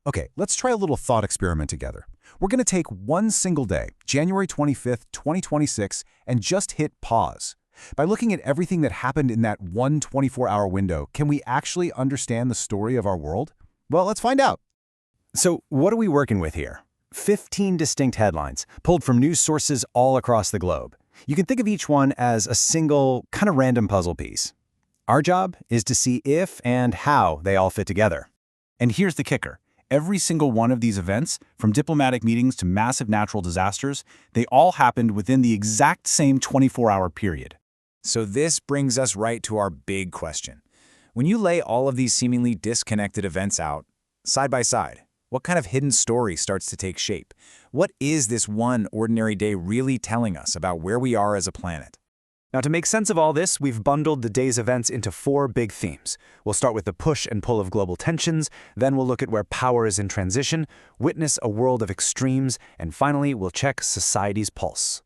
Okay, let's try a little thought experiment together. We're going to take one single day, January 25th, 2026, and just hit pause. By looking at everything that happened in that one 24-hour window, can we actually understand the story of our world? Well, let's find out. So what are we working with here? 15 distinct headlines, pulled from news sources all across the globe. You can think of each one as a single, kind of random puzzle piece. Our job is to see if and how they all fit together. And here's the kicker. Every single one of these events, from diplomatic meetings to massive natural disasters, they all happened within the exact same 24-hour period. So this brings us right to our big question. When you lay all of these seemingly disconnected events out, side by side, what kind of hidden story starts to take shape? What is this one ordinary day really telling us about where we are as a planet? Now, to make sense of all this, we've bundled the day's events into 4 big themes. We'll start with the push and pull of global tensions, then we'll look at where power is in transition, witness a world of extremes, and finally, we'll check society's pulse.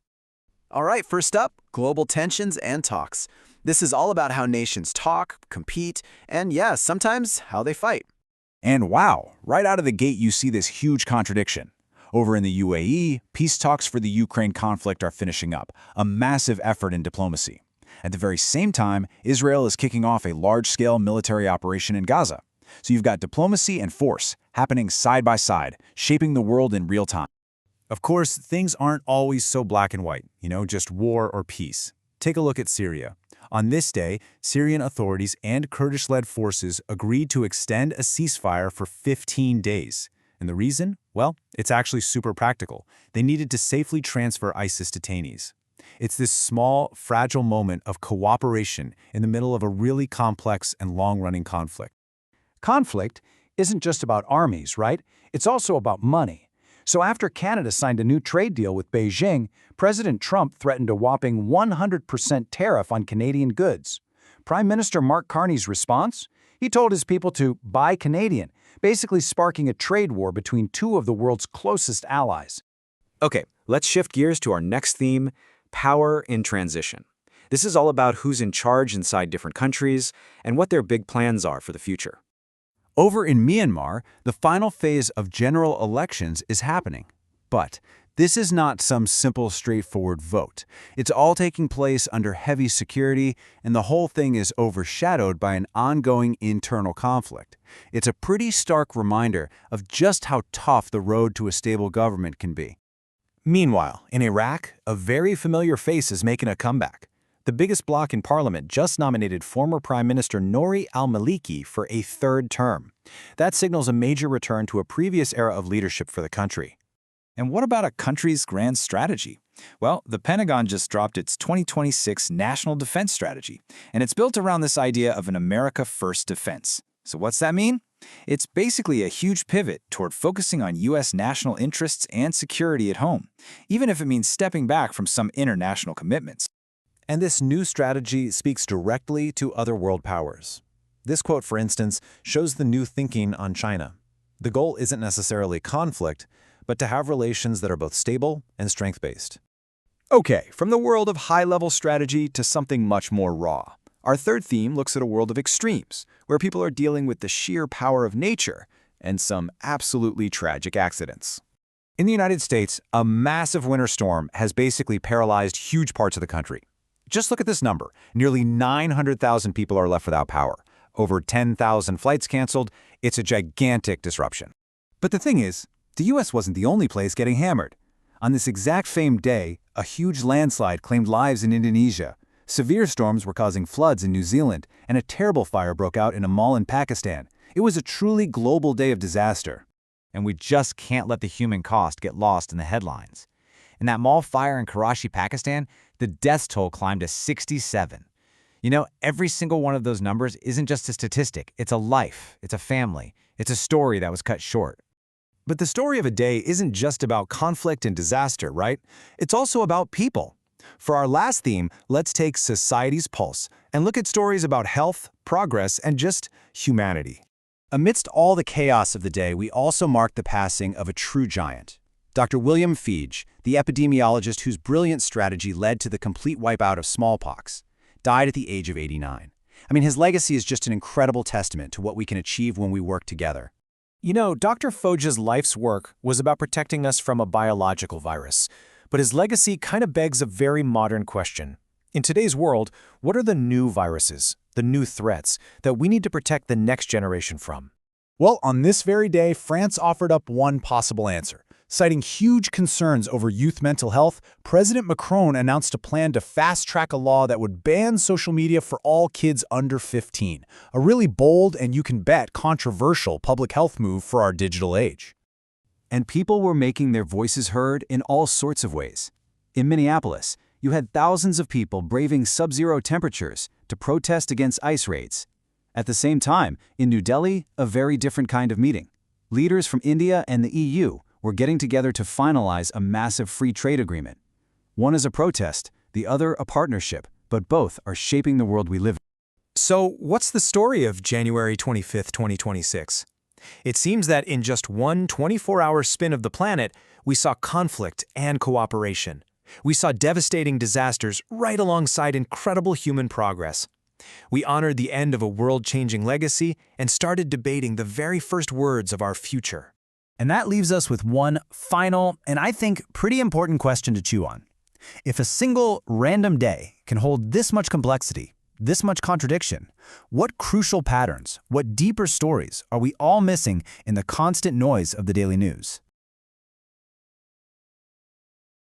All right, first up, global tensions and talks. This is all about how nations talk, compete, and yeah, sometimes how they fight. And wow, right out of the gate you see this huge contradiction. Over in the UAE, peace talks for the Ukraine conflict are finishing up, a massive effort in diplomacy. At the very same time, Israel is kicking off a large-scale military operation in Gaza. So you've got diplomacy and force happening side by side, shaping the world in real time. Of course, things aren't always so black and white, just war or peace. Take a look at Syria. On this day, Syrian authorities and Kurdish-led forces agreed to extend a ceasefire for 15 days. And the reason? Well, it's actually super practical. They needed to safely transfer ISIS detainees. It's this small, fragile moment of cooperation in the middle of a really complex and long-running conflict. Conflict isn't just about armies, right? It's also about money. So after Canada signed a new trade deal with Beijing, President Trump threatened a whopping 100% tariff on Canadian goods. Prime Minister Mark Carney's response? He told his people to buy Canadian, basically sparking a trade war between 2 of the world's closest allies. Okay, let's shift gears to our next theme, power in transition. This is all about who's in charge inside different countries and what their big plans are for the future. Over in Myanmar, the final phase of general elections is happening. But this is not some simple, straightforward vote. It's all taking place under heavy security, and the whole thing is overshadowed by an ongoing internal conflict. It's a pretty stark reminder of just how tough the road to a stable government can be. Meanwhile, in Iraq, a very familiar face is making a comeback. The biggest bloc in parliament just nominated former Prime Minister Nouri al-Maliki for a 3rd term. That signals a major return to a previous era of leadership for the country. And what about a country's grand strategy? Well, the Pentagon just dropped its 2026 National Defense Strategy, and it's built around this idea of an America First defense. So what's that mean? It's basically a huge pivot toward focusing on U.S. national interests and security at home, even if it means stepping back from some international commitments. And this new strategy speaks directly to other world powers. This quote, for instance, shows the new thinking on China. The goal isn't necessarily conflict, but to have relations that are both stable and strength-based. Okay, from the world of high-level strategy to something much more raw. Our third theme looks at a world of extremes, where people are dealing with the sheer power of nature and some absolutely tragic accidents. In the United States, a massive winter storm has basically paralyzed huge parts of the country. Just look at this number. Nearly 900,000 people are left without power. Over 10,000 flights canceled. It's a gigantic disruption. But the thing is, the U.S. wasn't the only place getting hammered. On this exact same day, a huge landslide claimed lives in Indonesia. Severe storms were causing floods in New Zealand, and a terrible fire broke out in a mall in Pakistan. It was a truly global day of disaster. And we just can't let the human cost get lost in the headlines. In that mall fire in Karachi, Pakistan, the death toll climbed to 67. Every single one of those numbers isn't just a statistic. It's a life, it's a family, it's a story that was cut short. But the story of a day isn't just about conflict and disaster, right? It's also about people. For our last theme, let's take society's pulse and look at stories about health, progress, and just humanity. Amidst all the chaos of the day, we also mark the passing of a true giant. Dr. William Feige, the epidemiologist whose brilliant strategy led to the complete wipeout of smallpox, died at the age of 89. His legacy is just an incredible testament to what we can achieve when we work together. You know, Dr. Foja's life's work was about protecting us from a biological virus, but his legacy kind of begs a very modern question. In today's world, what are the new viruses, the new threats, that we need to protect the next generation from? Well, on this very day, France offered up one possible answer. Citing huge concerns over youth mental health, President Macron announced a plan to fast-track a law that would ban social media for all kids under 15. A really bold and, you can bet, controversial public health move for our digital age. And people were making their voices heard in all sorts of ways. In Minneapolis, you had thousands of people braving sub-zero temperatures to protest against ICE raids. At the same time, in New Delhi, a very different kind of meeting. Leaders from India and the EU were getting together to finalize a massive free trade agreement. One is a protest, the other a partnership, but both are shaping the world we live in. So, what's the story of January 25th, 2026? It seems that in just one 24-hour spin of the planet, we saw conflict and cooperation. We saw devastating disasters right alongside incredible human progress. We honored the end of a world-changing legacy and started debating the very first words of our future. And that leaves us with one final, and I think pretty important question to chew on. If a single random day can hold this much complexity, this much contradiction, what crucial patterns, what deeper stories are we all missing in the constant noise of the daily news?